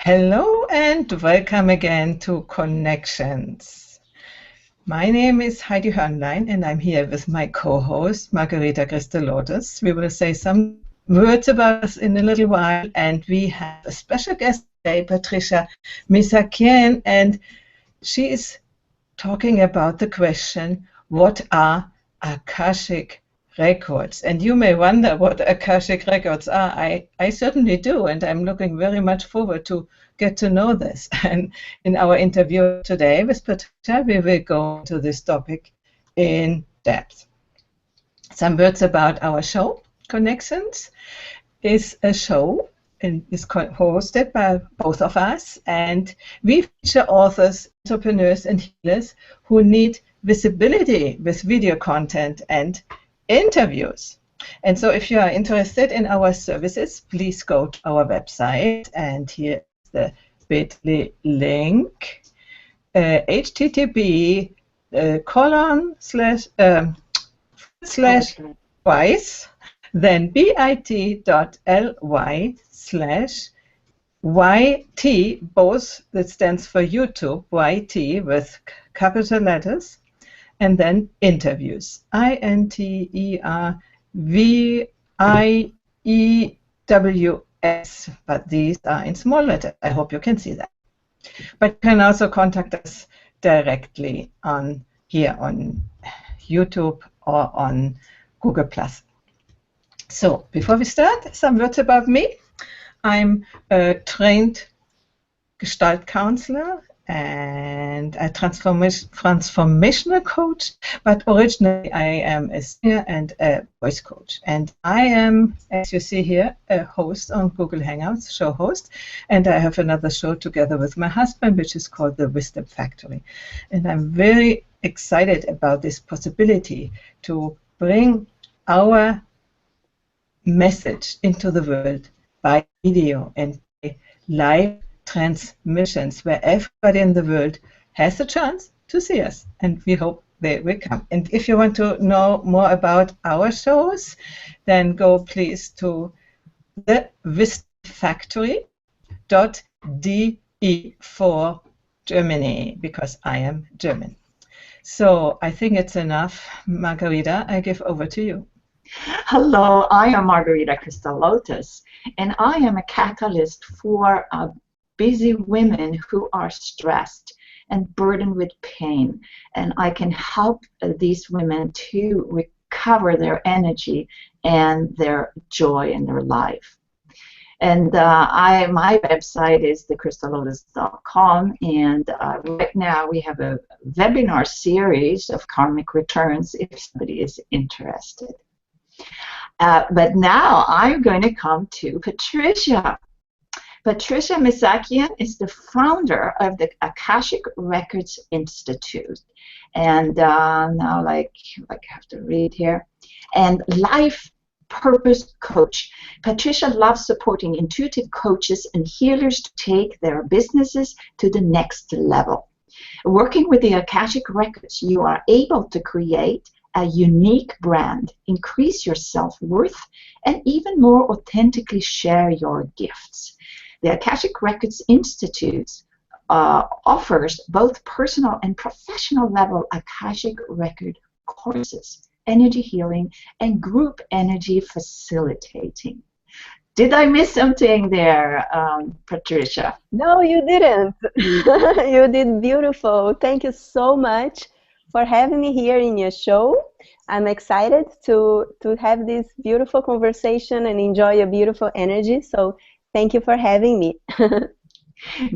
Hello and welcome again to Connections. My name is Heidi Hornlein and I'm here with my co-host Margherita Lotus. We will say some words about us in a little while, and we have a special guest today, Patricia Missakien, and she is talking about the question, what are Akashic Records? And you may wonder what Akashic Records are. I certainly do, and I'm looking very much forward to get to know this. And in our interview today with Patricia, we will go into this topic in depth. Some words about our show. Connections is a show and is hosted by both of us, and we feature authors, entrepreneurs, and healers who need visibility with video content and interviews. And so if you are interested in our services, please go to our website, and here is the bit.ly link, http // then bit.ly/YT, both that stands for YouTube, YT with capital letters, and then interviews, INTERVIEWS, but these are in small letters. I hope you can see that. But you can also contact us directly here on YouTube or on Google+. So before we start, some words about me. I'm a trained Gestalt counselor and a transformational coach, but originally I am a singer and a voice coach. And I am, as you see here, a host on Google Hangouts, show host, and I have another show together with my husband, which is called The Wisdom Factory. And I'm very excited about this possibility to bring our message into the world by video and by live transmissions, where everybody in the world has a chance to see us, and we hope they will come. And if you want to know more about our shows, then go please to the wisdomfactory.de for Germany, because I am German. So I think it's enough. Margherita, I give over to you. Hello, I am Margherita Lotus, and I am a catalyst for busy women who are stressed and burdened with pain. And I can help these women to recover their energy and their joy in their life. And my website is thecrystallotus.com, and right now we have a webinar series of karmic returns if somebody is interested. But now I'm going to come to Patricia. Patricia Missakien is the founder of the Akashic Records Institute, and now like I have to read here, and life purpose coach. Patricia loves supporting intuitive coaches and healers to take their businesses to the next level. Working with the Akashic Records, you are able to create a unique brand, increase your self-worth, and even more authentically share your gifts. The Akashic Records Institute offers both personal and professional level Akashic Record courses, energy healing, and group energy facilitating. Did I miss something there, Patricia? No, you didn't. You did beautiful. Thank you so much for having me here in your show. I'm excited to have this beautiful conversation and enjoy your beautiful energy. So thank you for having me.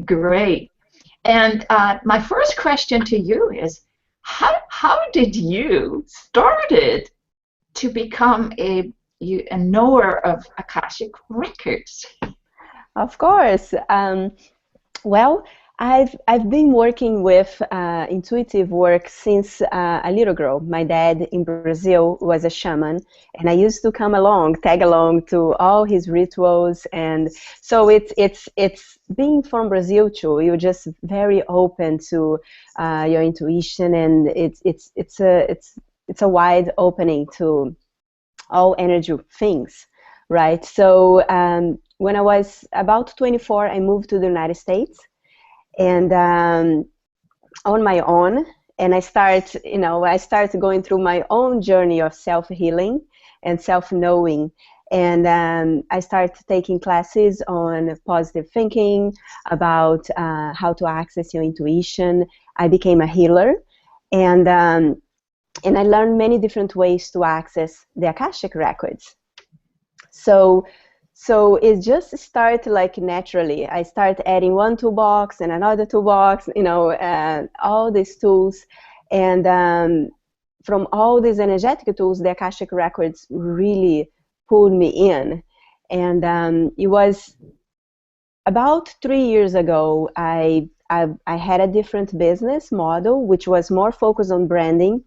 Great. And my first question to you is, how did you started to become a knower of Akashic Records? Of course. Well, I've been working with intuitive work since a little girl. My dad in Brazil was a shaman, and I used to come along, tag along to all his rituals. And so it's being from Brazil too. You're just very open to your intuition, and it's a wide opening to all energy things, right? So when I was about 24, I moved to the United States, and on my own, and I started going through my own journey of self-healing and self-knowing. And I started taking classes on positive thinking, about how to access your intuition. I became a healer, and I learned many different ways to access the Akashic Records. So it just started like naturally. I started adding one toolbox and another toolbox, all these tools. And from all these energetic tools, the Akashic Records really pulled me in. And it was about 3 years ago, I had a different business model, which was more focused on branding.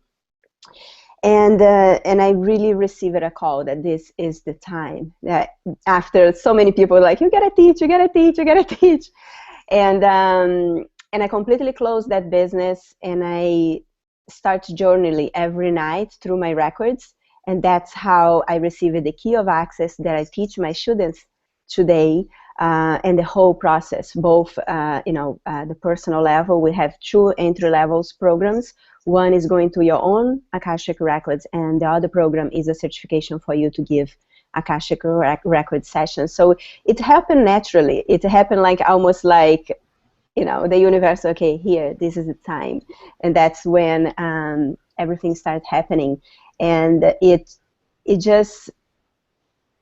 And I really received a call that this is the time. That after so many people like, you gotta teach, you gotta teach, you gotta teach. And I completely closed that business, and I start journaling every night through my records. And that's how I received the key of access that I teach my students today, and the whole process, both the personal level. We have 2 entry levels programs. One is going to your own Akashic Records, and the other program is a certification for you to give Akashic Record sessions. So it happened naturally. It happened like almost like, the universe, okay, here, this is the time. And that's when everything started happening. And it just,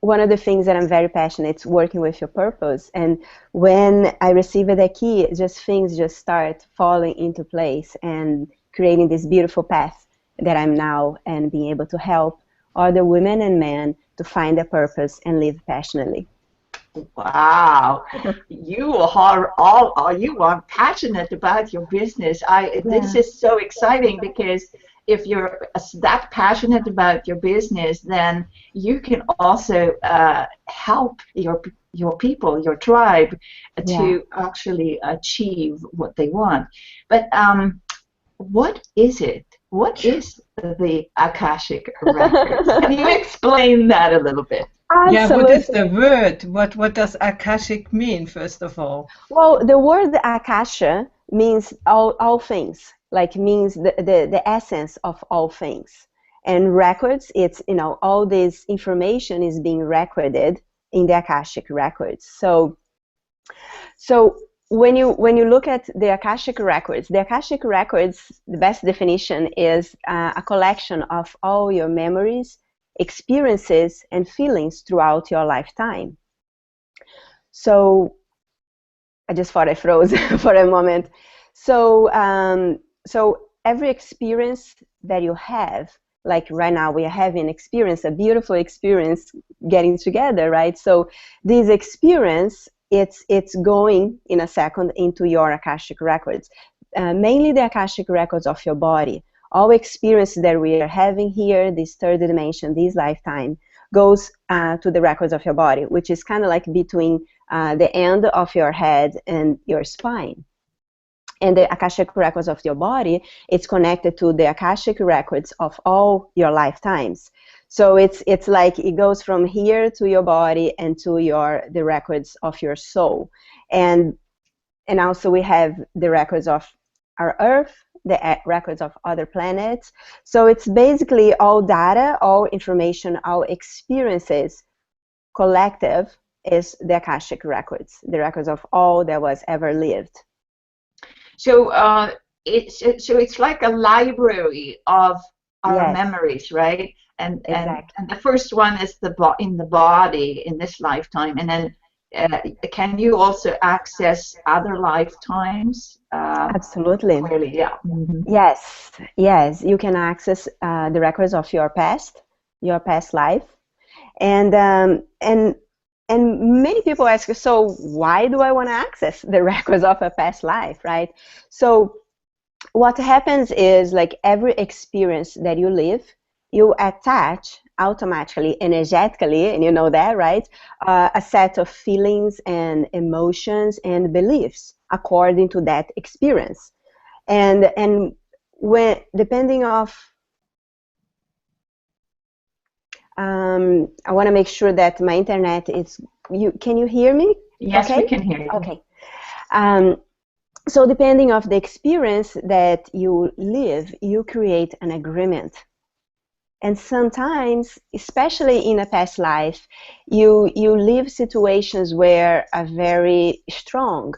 one of the things that I'm very passionate is working with your purpose. And when I received the key, things just start falling into place and creating this beautiful path that I'm now, and being able to help other women and men to find their purpose and live passionately. Wow, you are passionate about your business. This is so exciting, because if you're that passionate about your business, then you can also help your people, your tribe, to actually achieve what they want. But what is it? What is the Akashic Records? Can you explain that a little bit? Absolutely. Yeah, what is the word? What does Akashic mean, first of all? Well, the word Akasha means all things, like means the essence of all things. And records, it's, all this information is being recorded in the Akashic Records. So when you look at the Akashic Records, the best definition is a collection of all your memories, experiences, and feelings throughout your lifetime. So I just thought I froze for a moment. So every experience that you have, like right now we are having a beautiful experience getting together, right? So this experience, it's going in a second into your Akashic Records, mainly the Akashic Records of your body. All experience that we are having here, this third dimension, this lifetime, goes to the records of your body, which is kind of like between the end of your head and your spine. And the Akashic Records of your body, it's connected to the Akashic Records of all your lifetimes. So it's like it goes from here to your body and to the records of your soul. And also we have the records of our Earth, the records of other planets. So it's basically all data, all information, all experiences collective is the Akashic Records, the records of all that was ever lived. So it's like a library of our memories, right? And the first one is in the body in this lifetime, and then can you also access other lifetimes? Absolutely. Clearly, yeah. Mm-hmm. Yes, you can access the records of your past life, and many people ask, so why do I want to access the records of a past life, right? So what happens is, like every experience that you live, you attach automatically, energetically, and you know that, right? A set of feelings and emotions and beliefs according to that experience. And when, depending of I want to make sure that my internet is. Can you hear me? Yes, okay? We can hear you. Okay. So depending of the experience that you live, you create an agreement. And sometimes, especially in a past life, you live situations where are very strong.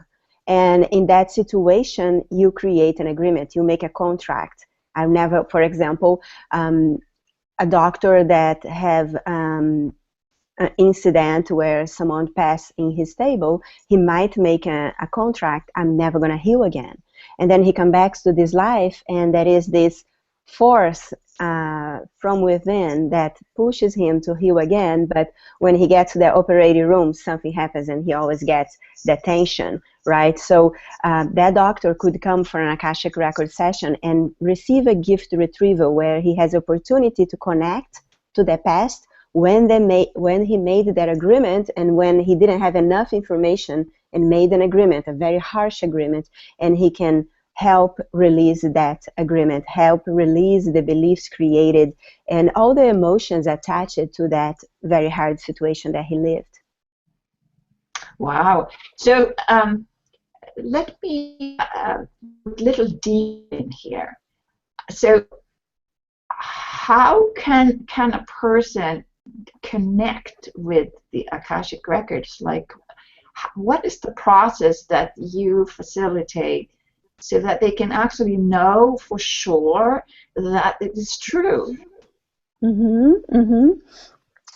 And in that situation, you create an agreement. You make a contract. I've never, for example, a doctor that have an incident where someone passed in his table, he might make a contract, I'm never going to heal again. And then he comes back to this life, and there is this force from within that pushes him to heal again. But when he gets to the operating room, something happens, and he always gets the tension, right? So that doctor could come for an Akashic Records session and receive a gift retrieval where he has opportunity to connect to the past when he made that agreement, and when he didn't have enough information and made an agreement, a very harsh agreement, and he can help release that agreement, help release the beliefs created and all the emotions attached to that very hard situation that he lived. Wow. So let me a little deep in here. So how can a person connect with the Akashic Records? Like, what is the process that you facilitate so that they can actually know for sure that it is true?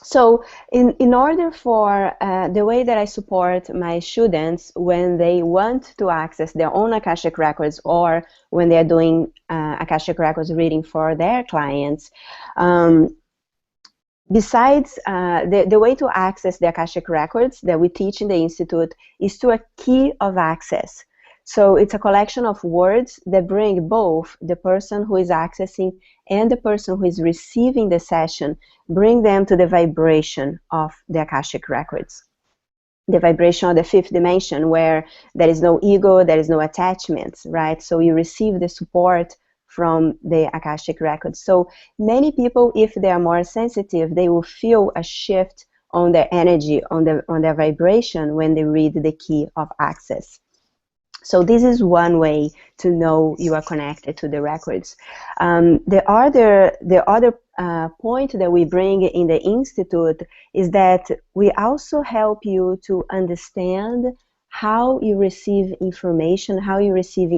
So in order for the way that I support my students when they want to access their own Akashic Records, or when they are doing Akashic Records reading for their clients, besides the way to access the Akashic Records that we teach in the Institute is through a key of access. So it's a collection of words that bring both the person who is accessing and the person who is receiving the session, bring them to the vibration of the Akashic Records. The vibration of the fifth dimension, where there is no ego, there is no attachments, right? So you receive the support from the Akashic Records. So many people, if they are more sensitive, they will feel a shift on their energy, on their vibration when they read the key of access. So this is one way to know you are connected to the records. The other point that we bring in the Institute is that we also help you to understand how you receive information, how you receive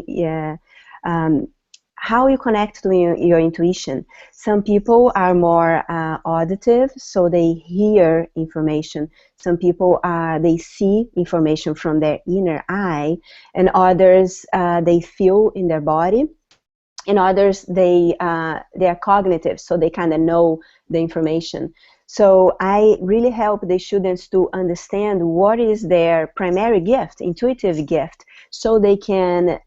how you connect to your intuition. Some people are more auditive, so they hear information. Some people they see information from their inner eye, and others they feel in their body, and others they are cognitive, so they kind of know the information. So I really help the students to understand what is their primary gift, intuitive gift, so they can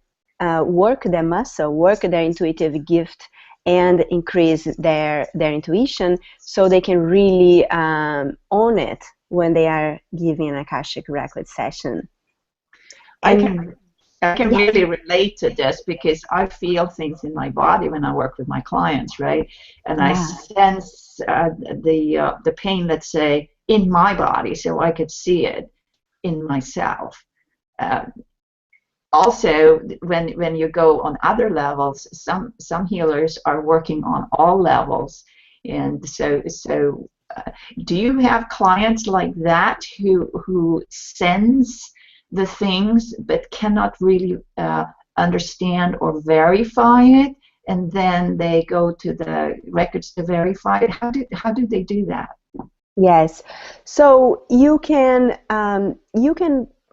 work their muscle, work their intuitive gift, and increase their intuition, so they can really own it when they are giving an Akashic Record session. And I can really relate to this, because I feel things in my body when I work with my clients, right? And I sense the pain, let's say, in my body, so I could see it in myself. Also, when you go on other levels, some healers are working on all levels, and so do you have clients like that who sense the things but cannot really understand or verify it, and then they go to the records to verify it? How do they do that? Yes, so you can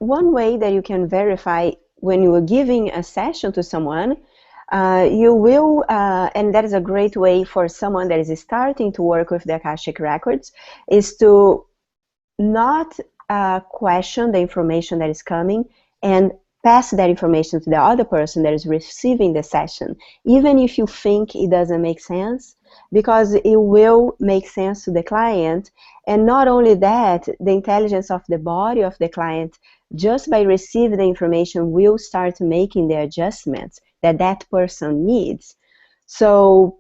one way that you can verify when you are giving a session to someone, you will, and that is a great way for someone that is starting to work with the Akashic Records, is to not question the information that is coming and pass that information to the other person that is receiving the session, even if you think it doesn't make sense, because it will make sense to the client. And not only that, the intelligence of the body of the client, just by receiving the information, will start making the adjustments that person needs. So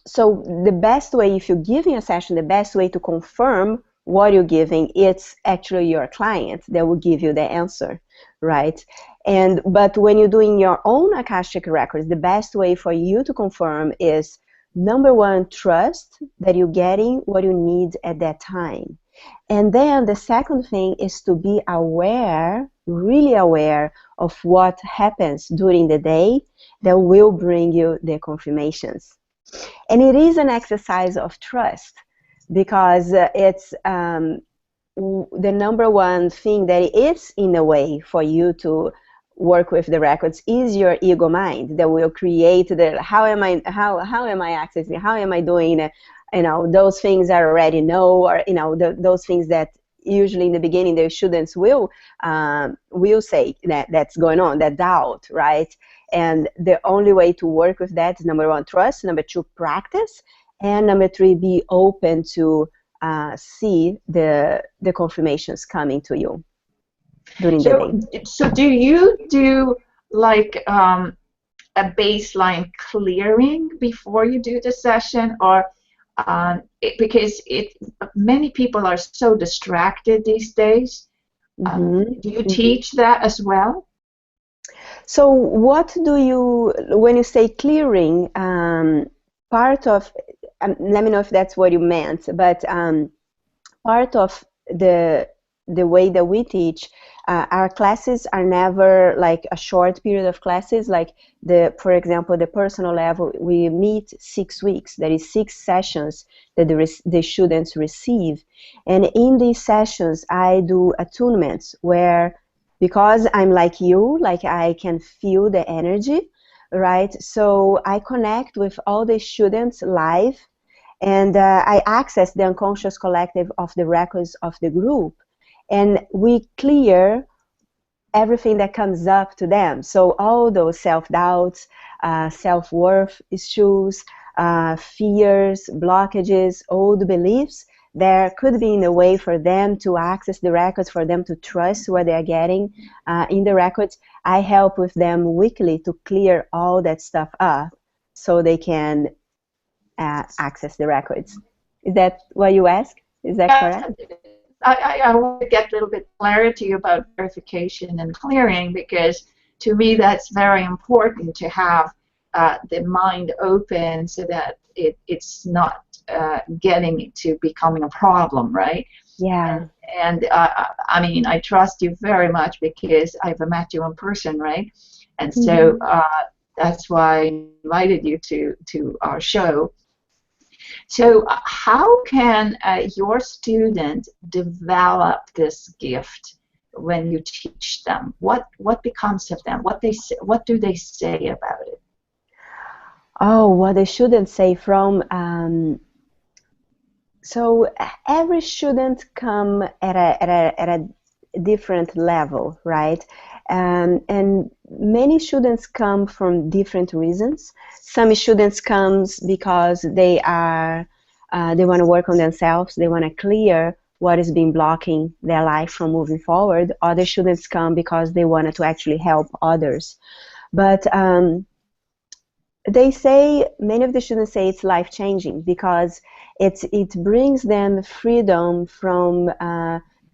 So the best way, if you're giving a session, the best way to confirm what you're giving, it's actually your client that will give you the answer, right? But when you're doing your own Akashic Records, the best way for you to confirm is, number one, trust that you're getting what you need at that time. And then the second thing is to be aware, really aware of what happens during the day that will bring you the confirmations. And it is an exercise of trust, because it's the number one thing that is in a way for you to work with the records is your ego mind that will create the how am I accessing, how am I doing, those things I already know, or those things that usually in the beginning the students will say that's going on, that doubt, right? And the only way to work with that is, number one, trust, number two, practice, and number three, be open to see the confirmations coming to you during the day. So do you do like a baseline clearing before you do the session, or because many people are so distracted these days? Do you teach that as well? So what do you, when you say clearing, part of, let me know if that's what you meant, but part of the way that we teach, our classes are never like a short period of classes. Like for example, the personal level, we meet 6 weeks. There is 6 sessions that the students receive, and in these sessions, I do attunements where, because I'm like you, like I can feel the energy, right? So I connect with all the students live, and I access the unconscious collective of the records of the group, and we clear everything that comes up to them. So all those self-doubts, self-worth issues, fears, blockages, old beliefs, there could be in a way for them to access the records, for them to trust what they're getting in the records. I help with them weekly to clear all that stuff up so they can access the records. Is that what you ask? Is that correct? I want to get a little bit clarity about verification and clearing, because to me that's very important to have the mind open so that it's not getting to becoming a problem, right? Yeah. And I mean, I trust you very much because I've met you in person, right? And so that's why I invited you to our show. So how can your student develop this gift when you teach them? What becomes of them? What do they say about it? Oh, what they shouldn't say from. So every student come at a different level, right? And many students come from different reasons. Some students comes because they want to work on themselves. They want to clear what has been blocking their life from moving forward. Other students come because they wanted to actually help others. But many of the students say it's life-changing because it brings them freedom from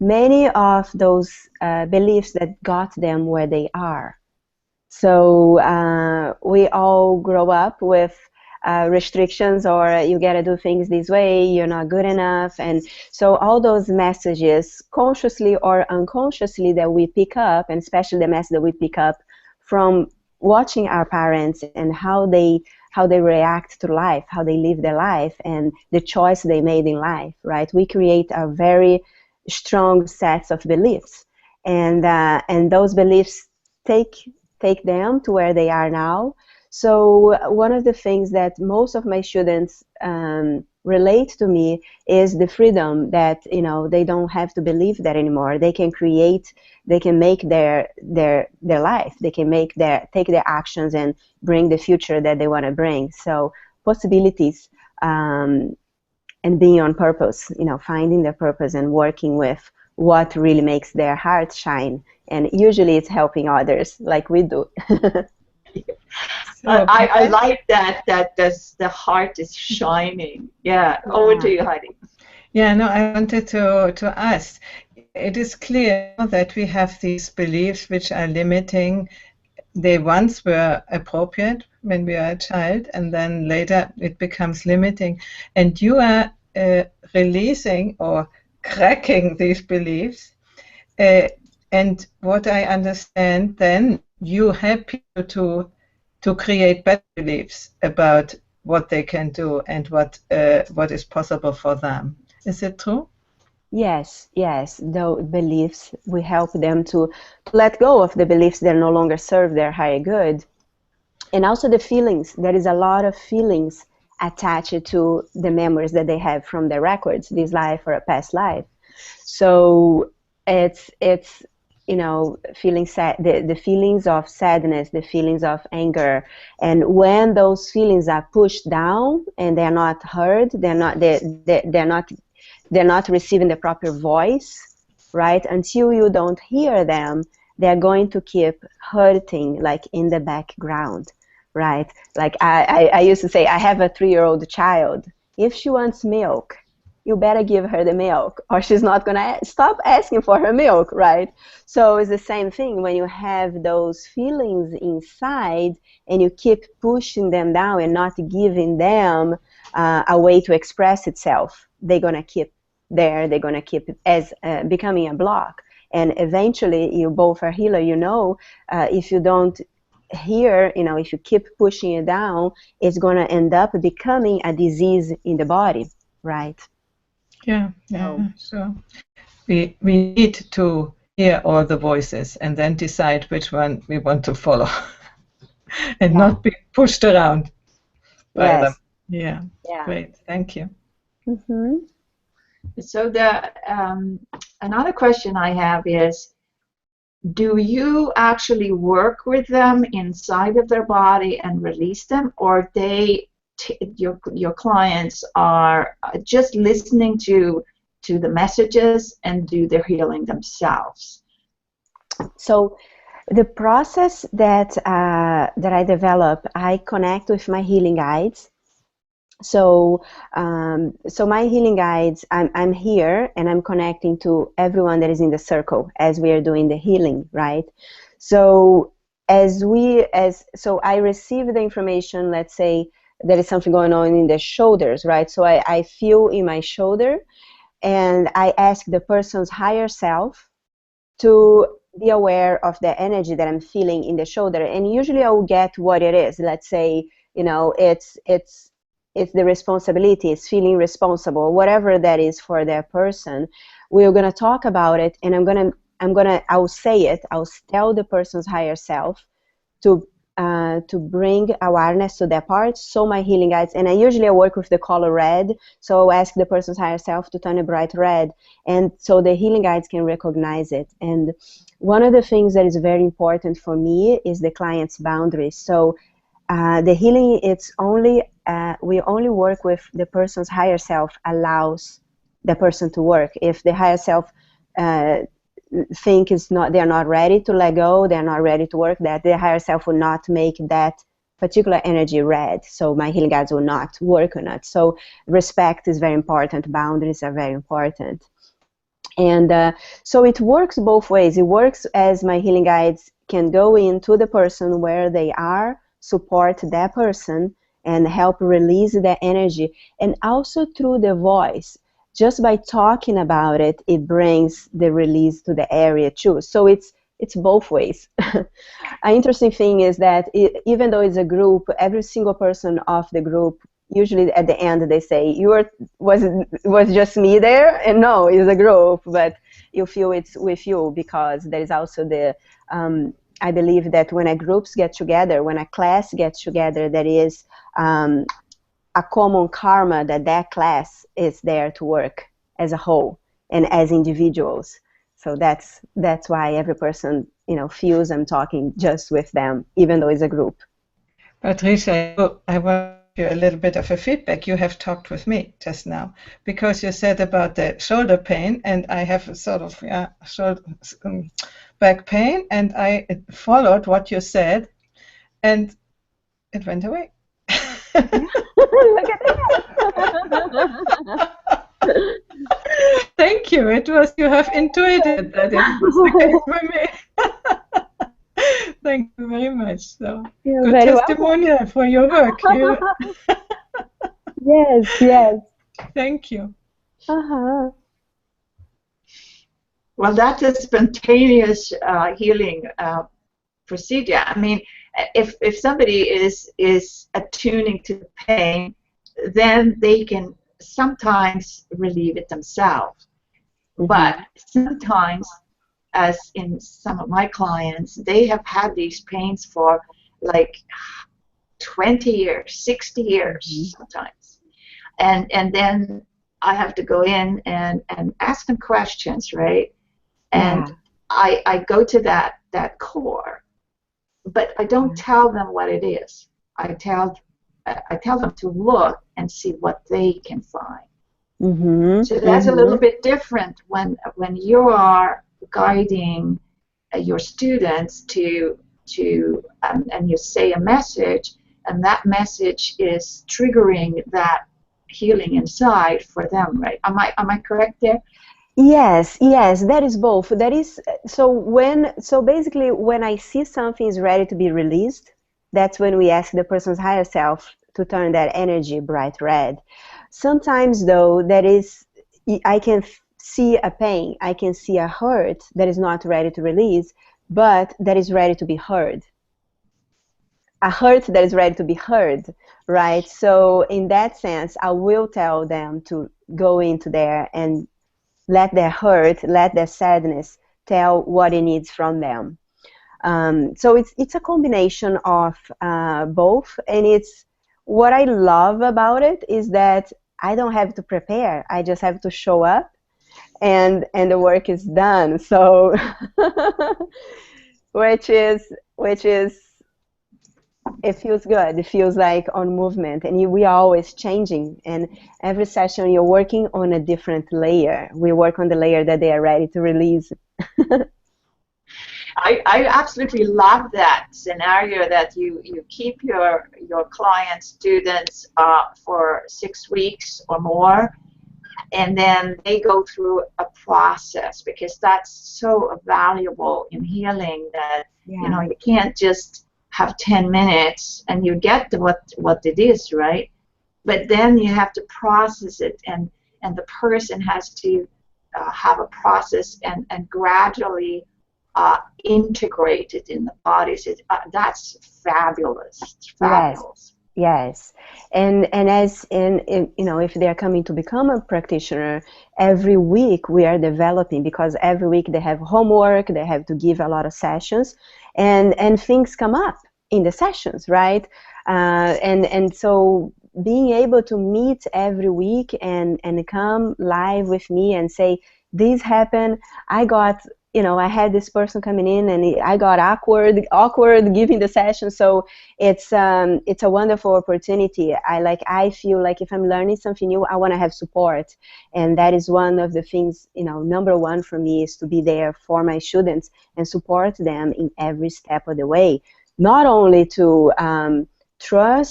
many of those beliefs that got them where they are. So we all grow up with restrictions, or you gotta do things this way, you're not good enough, and so all those messages, consciously or unconsciously, that we pick up, and especially the message that we pick up from watching our parents and how they react to life, how they live their life, and the choice they made in life, right? We create a very strong sets of beliefs, and those beliefs take them to where they are now. So one of the things that most of my students relate to me is the freedom that, they don't have to believe that anymore. They can create, they can make their life, they can take their actions and bring the future that they want to bring. So possibilities, and being on purpose, finding their purpose and working with what really makes their heart shine. And usually it's helping others like we do. I like that the heart is shining. Yeah, over to you, Heidi. Yeah, no, I wanted to ask. It is clear that we have these beliefs which are limiting. They once were appropriate when we are a child, and then later it becomes limiting. And you are releasing or cracking these beliefs. And what I understand, then you help people to create better beliefs about what they can do and what is possible for them. Is it true? Yes, yes. The beliefs, we help them to let go of the beliefs that no longer serve their higher good. And also the feelings. There is a lot of feelings attached to the memories that they have from their records, this life or a past life. So it's you know, feeling sad, the feelings of sadness, the feelings of anger, and when those feelings are pushed down and they're not heard, they're not receiving the proper voice, right? Until you don't hear them, they're going to keep hurting, like in the background, right? Like I used to say, I have a 3-year-old child. If she wants milk, you better give her the milk, or she's not going to stop asking for her milk, right? So it's the same thing when you have those feelings inside and you keep pushing them down and not giving them a way to express itself. They're going to keep there, they're going to keep as becoming a block. And eventually, you both are healer, you know, if you don't hear, you know, if you keep pushing it down, it's going to end up becoming a disease in the body, right? Yeah, sure. We need to hear all the voices and then decide which one we want to follow and not be pushed around by them. Yeah, great, thank you. Mm-hmm. So the another question I have is, do you actually work with them inside of their body and release them, or your clients are just listening to the messages and do their healing themselves? So the process that I develop, I connect with my healing guides. So my healing guides, I'm here and I'm connecting to everyone that is in the circle as we are doing the healing, right? So so I receive the information, let's say there is something going on in the shoulders, right? So I feel in my shoulder and I ask the person's higher self to be aware of the energy that I'm feeling in the shoulder. And usually I will get what it is. Let's say, you know, it's the responsibility, it's feeling responsible, whatever that is for that person. We're going to talk about it, and I'll say it, I'll tell the person's higher self to bring awareness to that part. So my healing guides, and I usually work with the color red, so I'll ask the person's higher self to turn a bright red, and so the healing guides can recognize it. And one of the things that is very important for me is the client's boundaries. So the healing, it's only we only work with the person's higher self allows the person to work. If the higher self think they're not ready to let go, they're not ready to work, that the higher self will not make that particular energy red. So my healing guides will not work on it. So respect is very important. Boundaries are very important. And so it works both ways. It works as my healing guides can go into the person where they are, support that person, and help release that energy. And also through the voice. Just by talking about it, it brings the release to the area too. So it's both ways. An interesting thing is that even though it's a group, every single person of the group, usually at the end they say, was just me there? And no, it's a group, but you feel it's with you, because there is also the, I believe that when a groups get together, when a class gets together, there is a common karma that class is there to work as a whole and as individuals. So that's why every person, you know, feels I'm talking just with them, even though it's a group. Patricia, I want you a little bit of a feedback. You have talked with me just now because you said about the shoulder pain, and I have a sort of shoulder, back pain, and I followed what you said, and it went away. Look at that. Thank you. It was, you have intuited that it was the case for me. Thank you very much. So, You're good very testimonial for your work. Yes, yes. Thank you. Uh-huh. Well, that is spontaneous healing procedure. I mean, if somebody is attuning to pain, then they can sometimes relieve it themselves. But sometimes, as in some of my clients, they have had these pains for like 20 years, 60 years sometimes. And then I have to go in and ask them questions, right? And I go to that core, but I don't tell them what it is. I tell them to look and see what they can find. So that's a little bit different when you are guiding your students to and you say a message, and that message is triggering that healing inside for them, right? Am I correct there? Yes, yes, that is both. That is so basically when I see something is ready to be released, that's when we ask the person's higher self to turn that energy bright red. Sometimes though, I can see a pain, I can see a hurt that is not ready to release, but that is ready to be heard. A hurt that is ready to be heard, right? So in that sense, I will tell them to go into there and let their hurt, let their sadness tell what it needs from them. So it's a combination of both, and it's what I love about it is that I don't have to prepare. I just have to show up, and the work is done. So, which is it feels good. It feels like on movement, and we are always changing. And every session, you're working on a different layer. We work on the layer that they are ready to release. I absolutely love that scenario that you keep your client students for 6 weeks or more, and then they go through a process, because that's so valuable in healing that you know you can't just have 10 minutes and you get to what it is, right? But then you have to process it, and the person has to have a process and gradually integrate it in the body. So that's fabulous. It's fabulous. Yes. And you know, if they're coming to become a practitioner, every week we are developing, because every week they have homework, they have to give a lot of sessions, and things come up in the sessions, right? And so being able to meet every week and come live with me and say, this happened, I had this person coming in and I got awkward giving the session. So it's a wonderful opportunity. I feel like if I'm learning something new, I want to have support. And that is one of the things, number one for me is to be there for my students and support them in every step of the way. Not only to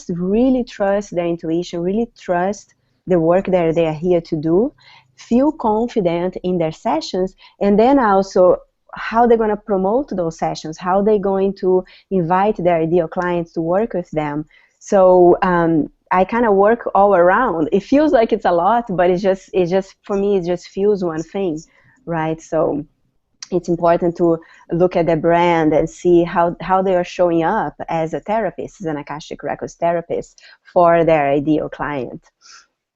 really trust their intuition, really trust the work that they are here to do, feel confident in their sessions, and then also how they're going to promote those sessions, how they're going to invite their ideal clients to work with them. So I kind of work all around. It feels like it's a lot, but it's just for me, it just feels one thing, right? So it's important to look at the brand and see how they are showing up as a therapist, as an Akashic Records therapist for their ideal client.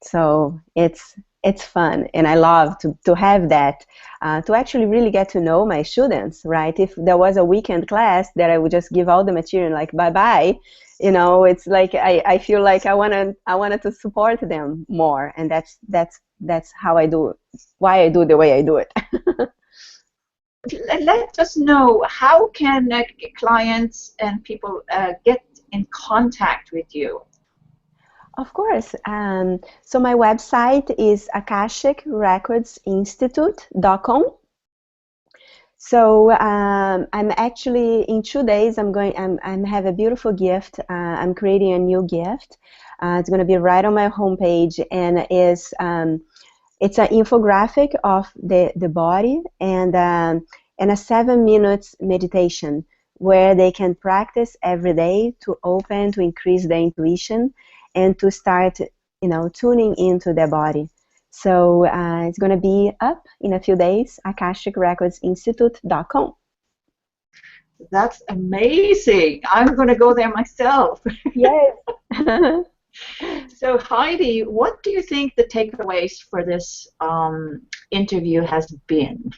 So it's fun, and I love to have that, to actually really get to know my students, right? If there was a weekend class that I would just give all the material like bye-bye, it's like I feel like I wanted to support them more, and that's how I do, why I do the way I do it. Let us know, how can clients and people get in contact with you? Of course. So my website is akashicrecordsinstitute.com. So I'm actually in 2 days. I'm have a beautiful gift. I'm creating a new gift. It's going to be right on my homepage, and it's an infographic of the body and a 7 minutes meditation where they can practice every day to increase their intuition and to start, tuning into their body. So it's going to be up in a few days, Akashic Records Institute.com. That's amazing. I'm going to go there myself. Yes. So Heidi, what do you think the takeaways for this interview has been?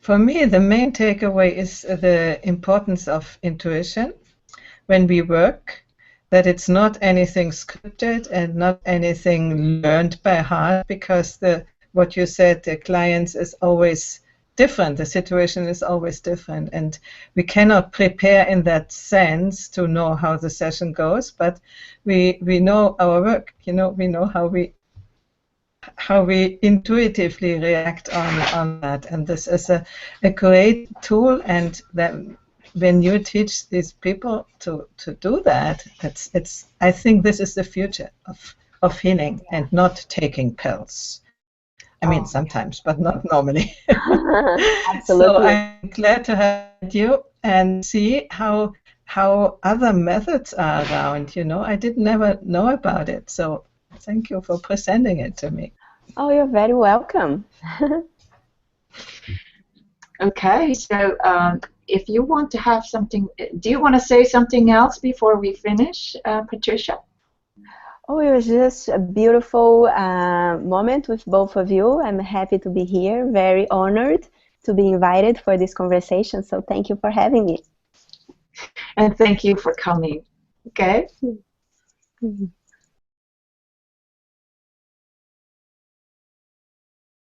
For me, the main takeaway is the importance of intuition when we work, that it's not anything scripted and not anything learned by heart, because what you said, the clients is always different, the situation is always different, and we cannot prepare in that sense to know how the session goes, but we know our work, we know how we intuitively react on that, and this is a great tool. And then when you teach these people to do that, I think this is the future of healing and not taking pills. I mean, sometimes, but not normally. Absolutely. So I'm glad to have you and see how other methods are around. I did never know about it. So thank you for presenting it to me. Oh, you're very welcome. Okay, so if you want to have something, do you want to say something else before we finish, Patricia? Oh, it was just a beautiful moment with both of you. I'm happy to be here, very honored to be invited for this conversation. So thank you for having me. And thank you for coming. Okay? Mm-hmm.